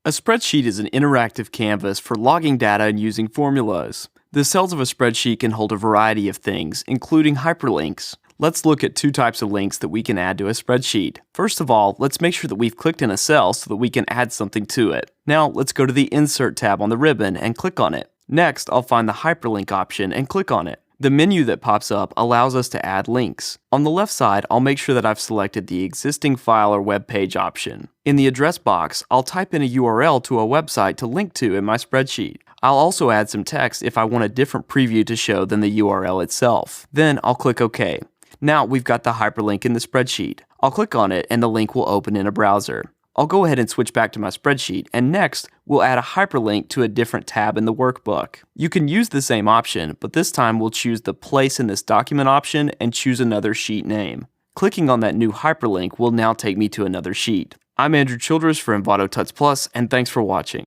A spreadsheet is an interactive canvas for logging data and using formulas. The cells of a spreadsheet can hold a variety of things, including hyperlinks. Let's look at two types of links that we can add to a spreadsheet. First of all, let's make sure that we've clicked in a cell so that we can add something to it. Now, let's go to the Insert tab on the ribbon and click on it. Next, I'll find the hyperlink option and click on it. The menu that pops up allows us to add links. On the left side, I'll make sure that I've selected the existing file or web page option. In the address box, I'll type in a URL to a website to link to in my spreadsheet. I'll also add some text if I want a different preview to show than the URL itself. Then I'll click OK. Now we've got the hyperlink in the spreadsheet. I'll click on it and the link will open in a browser. I'll go ahead and switch back to my spreadsheet, and next, we'll add a hyperlink to a different tab in the workbook. You can use the same option, but this time we'll choose the Place in this document option and choose another sheet name. Clicking on that new hyperlink will now take me to another sheet. I'm Andrew Childress for Envato Tuts Plus, and thanks for watching.